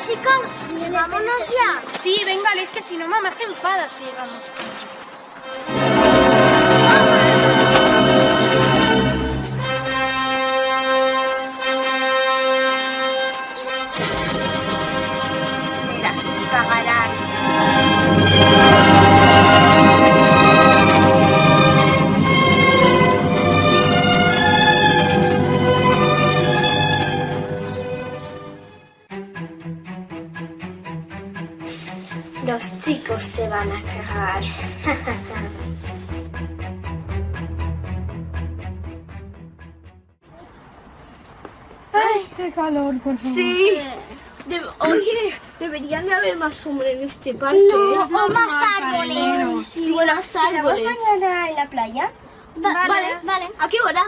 chicas, vámonos ya. Sí, venga, es que si no mamá se enfada si vamos. Las pagarán. Los chicos se van a cagar. Ay, qué calor, por favor. Sí. Oye, deberían de haber más hombre en este parque. No, o más árboles. Sí, bueno, más árboles. Mañana en la playa. Vale. ¿A qué hora?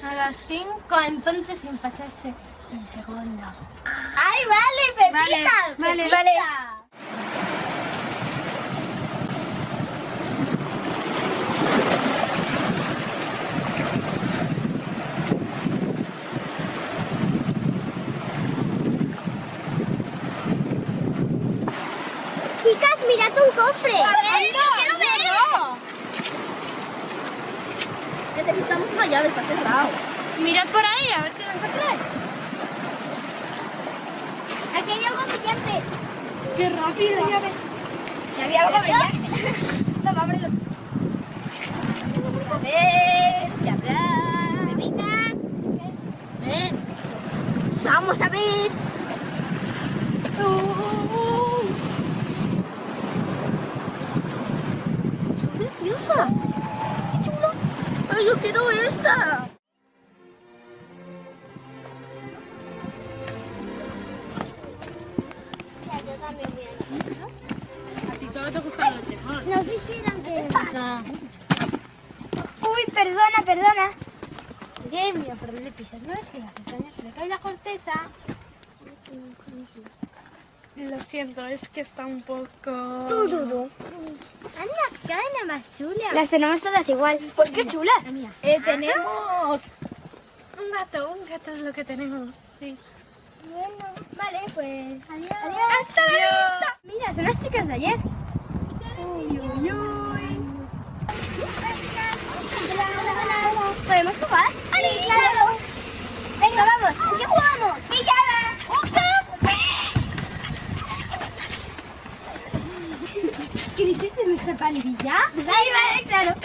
A las 5, entonces sin pasarse un segundo. Ay, vale, Pepita. Vale. Pepita. Chicas, mirad un cofre. ¡Quiero verlo! Necesitamos una llave, está cerrado. Mirad por ahí, a ver si lo encontráis. Aquí hay algo brillante. ¡Qué rápido! Ya ves. Si había algo brillante. Toma, ábrelo. A ver, ¿qué habrá? Pepita. Ven. Vamos a ver. Son preciosas. ¡Qué chulo! ¡Ay, yo quiero esta! Yo también voy a A ti solo te gustan los demás. Nos dijeron que... No. Uy, perdona. Oye, mira, por dónde pisas, ¿no es que la pestaña se le cae la corteza? Lo siento, es que está un poco... Tururú. Anda, qué cadena más chula. Las tenemos todas igual. Pues qué chula. La mía. Tenemos... Un gato es lo que tenemos, sí. Bueno, vale, pues... Adiós. ¡Hasta la vista! Mira, son las chicas de ayer. ¿Podemos jugar? Sí, claro. Venga, vamos. ¿A qué jugamos? ¿Queréis de nuestra pandilla? Sí, vale, claro.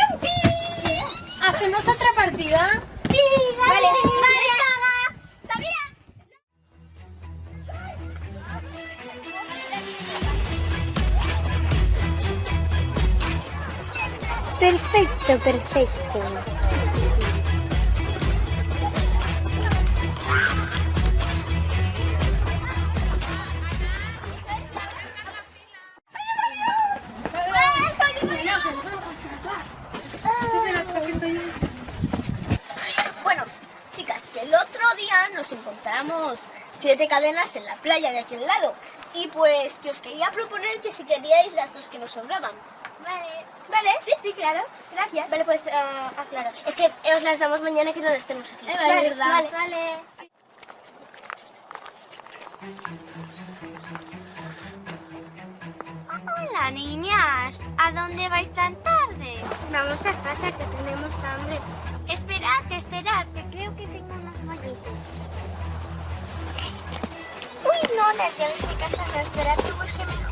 ¿Hacemos otra partida? Sí, vale. Vale. ¡Sabía! Perfecto. Bueno, chicas, que el otro día nos encontramos 7 cadenas en la playa de aquel lado. Y pues que os quería proponer que si queríais las 2 que nos sobraban. Vale, sí, claro. Gracias. Vale, pues aclaro. Es que os las damos mañana que no las tenemos aquí. Vale, ¿verdad? vale. Hola, niñas. ¿A dónde vais tan tarde? Vamos a casa que tenemos hambre. Esperad, que creo que tengo unas galletas. Uy, no, las llaves de casa no. Esperad que busque mejor.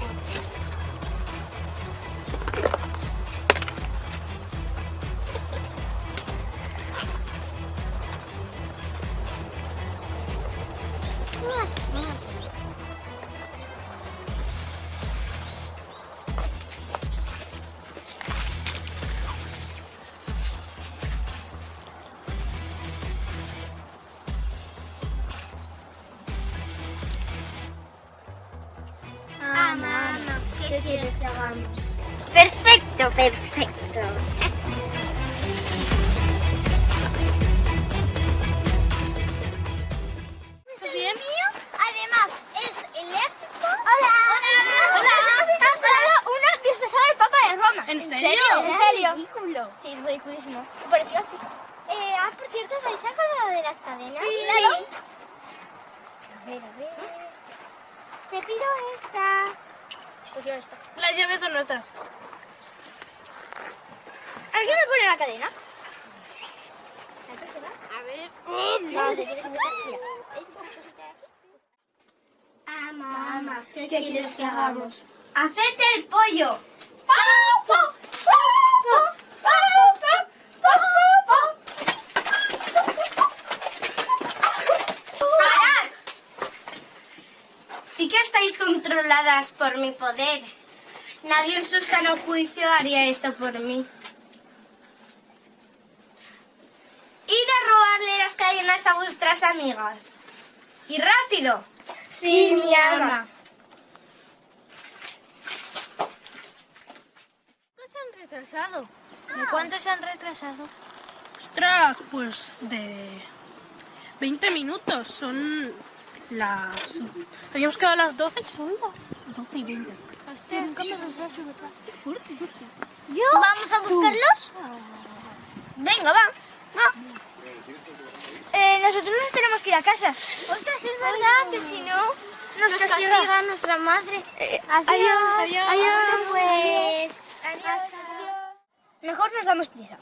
Mamá, ¿Qué quieres que hagamos? Perfecto. ¿Es el mío? Además, es eléctrico. Hola. Una disfrazada del Papa de Roma. ¿En serio? ¿En serio? Ridículo. Sí, es ridiculísimo. Me pareció chica. Por cierto, ¿os habéis acordado de las cadenas? Sí, claro. A ver. Te pido esta. Pues yo esto. Las llaves son nuestras. ¿Alguien me pone la cadena? A ver. Vamos, se tiene que meter. Mira. Mamá, ¿qué quieres que hagamos? ¡Haced el pollo! ¡Parad! Sí que estáis controladas por mi poder. Nadie en su sano juicio haría eso por mí. Ir a robarle las cadenas a vuestras amigas. ¡Y rápido! Sí, mi ama. ¿Cuánto se han retrasado? ¿De cuánto se han retrasado? Ostras, pues de 20 minutos. Son las... Habíamos quedado a las 12 y son las 12 y 20. Hostia, nunca me retraso, ¿verdad? Qué fuerte. ¿Vamos a buscarlos? Venga, va. Nosotros nos tenemos que ir a casa. Ostras, es verdad que si no nos castiga nuestra madre. Adiós. Adiós. Pues... Adiós. Mejor nos damos prisa.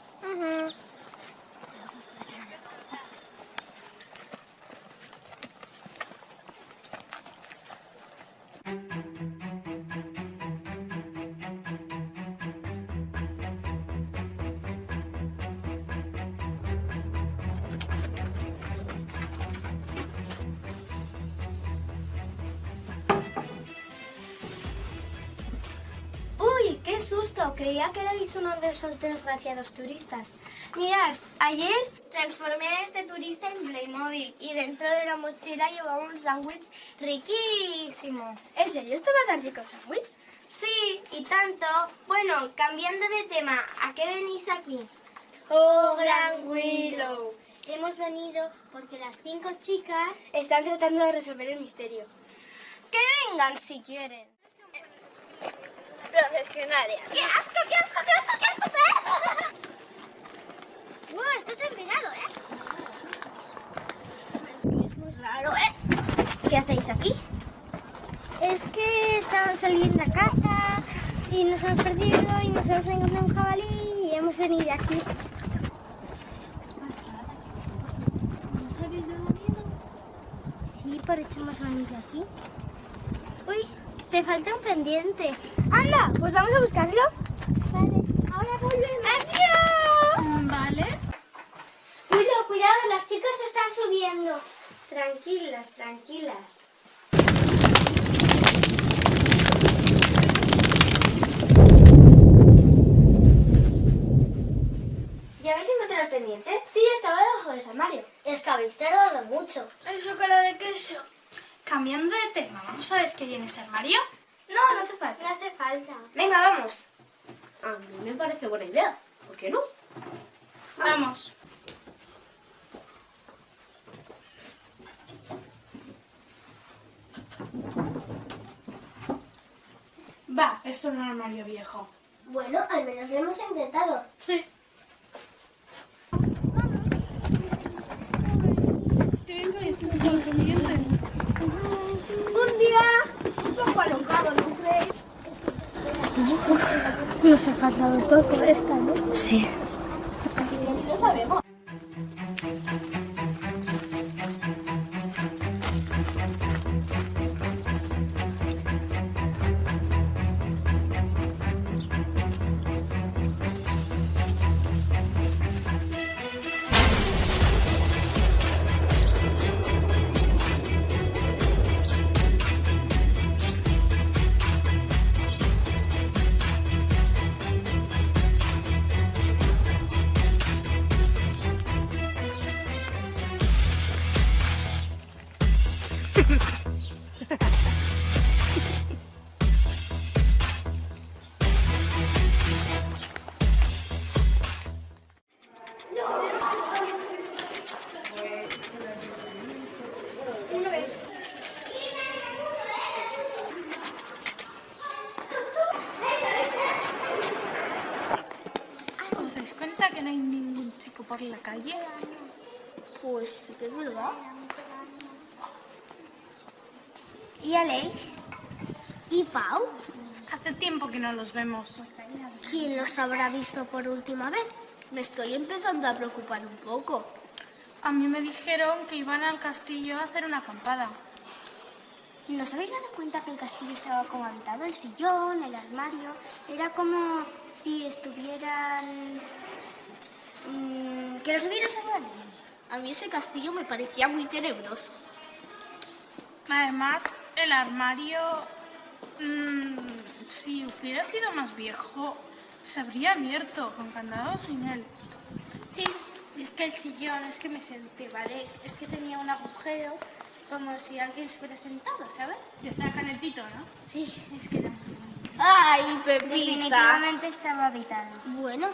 ¡Uy, qué susto! Creía que erais uno de esos desgraciados turistas. Mirad, ayer transformé a este turista en Playmobil y dentro de la mochila llevaba un sándwich riquísimo. ¿En serio estaba tan rico el sándwich? Sí, y tanto. Bueno, cambiando de tema, ¿a qué venís aquí? Oh, Gran Willow. Hemos venido porque las 5 chicas Están tratando de resolver el misterio. Que vengan si quieren. Profesionales. ¡Qué asco, qué asco, qué asco, qué asco! esto está empinado, ¿eh? Es muy raro, ¿eh? ¿Qué hacéis aquí? Es que estábamos saliendo a casa y nos hemos perdido y nos hemos encontrado un jabalí y hemos venido aquí. ¿No habéis dado miedo? Sí, por eso hemos venido aquí. Uy, te falta un pendiente. ¡Anda! Pues vamos a buscarlo. Vale, ahora volvemos. ¡Adiós! Vale. Willow, cuidado, las chicas están subiendo. Tranquilas, tranquilas. ¿Ya habéis encontrado el pendiente? Sí, estaba debajo del armario. Es que habéis tardado mucho. Eso, cara de queso. Cambiando de tema, vamos a ver qué hay en este armario. No, no hace falta. No hace falta. Venga, vamos. A mí me parece buena idea. ¿Por qué no? Vamos. Va, esto es un armario viejo. Bueno, al menos lo hemos intentado. Sí. ¿Qué venga ese pendiente? Un día, un poco alocado, ¿no creéis? Nos ha faltado todo esta, ¿no? Sí. Así que ni lo sabemos. ¿Os dais cuenta que no hay ningún chico por la calle? Pues sí que es verdad. ¿Y Aleix? ¿Y Pau? Hace tiempo que no los vemos. ¿Quién los habrá visto por última vez? Me estoy empezando a preocupar un poco. A mí me dijeron que iban al castillo a hacer una acampada. ¿No os habéis dado cuenta que el castillo estaba como habitado? El sillón, el armario... Era como si estuvieran... que los hubiera salvado. A mí ese castillo me parecía muy tenebroso. Además, el armario, si hubiera sido más viejo, se habría abierto con candado o sin él. Sí, y es que el sillón, es que me senté, ¿vale? Es que tenía un agujero como si alguien se hubiera sentado, ¿sabes? Y estaba calentito, ¿no? Sí, es que era muy bonito. ¡Ay, Pepita! Definitivamente estaba habitado. Bueno,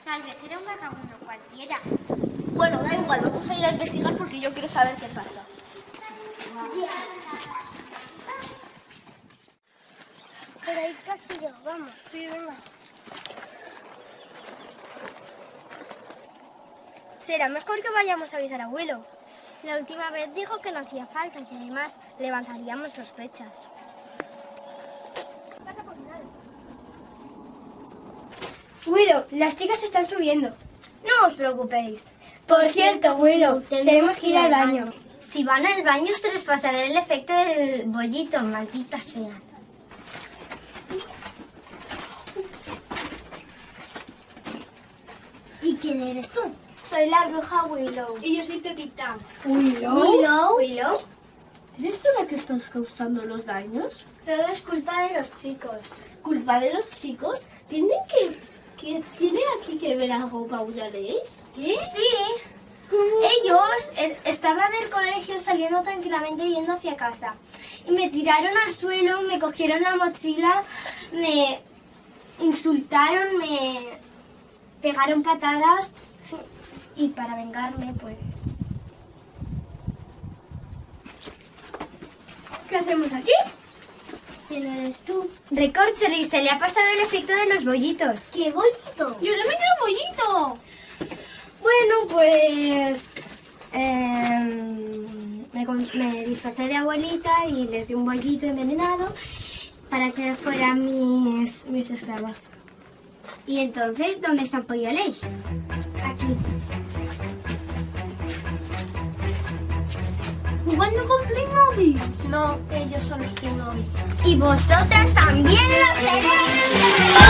tal vez era un vagabundo cualquiera. Bueno, da igual, vamos a ir a investigar porque yo quiero saber qué pasa. Pero hay castillo, vamos. Sí, venga. Será mejor que vayamos a avisar a Willow. La última vez dijo que no hacía falta y además levantaríamos sospechas. Willow, las chicas están subiendo. No os preocupéis. Por cierto, Willow, tenemos que ir al baño. Si van al baño se les pasará el efecto del bollito, maldita sea. ¿Y quién eres tú? Soy la bruja Willow. Y yo soy Pepita. ¿Willow? ¿Willow? ¿Eres tú la que estás causando los daños? Todo es culpa de los chicos. ¿Culpa de los chicos? ¿Tiene aquí que ver algo, Paula, leéis? ¿Qué? Sí. Ellos estaban del colegio saliendo tranquilamente yendo hacia casa. Y me tiraron al suelo, me cogieron la mochila, me insultaron, me pegaron patadas. Y para vengarme, pues... ¿Qué hacemos aquí? ¿Quién eres tú? Recorcholis, se le ha pasado el efecto de los bollitos. ¡Qué bollito! ¡Yo también quiero un bollito! Bueno, pues... me disfracé de abuelita y les di un bollito envenenado para que fueran mis esclavas. ¿Y entonces dónde están Polloles? Aquí. ¿Jugando con Playmobil? No, ellos son los Playmobil. Y vosotras también lo tenéis.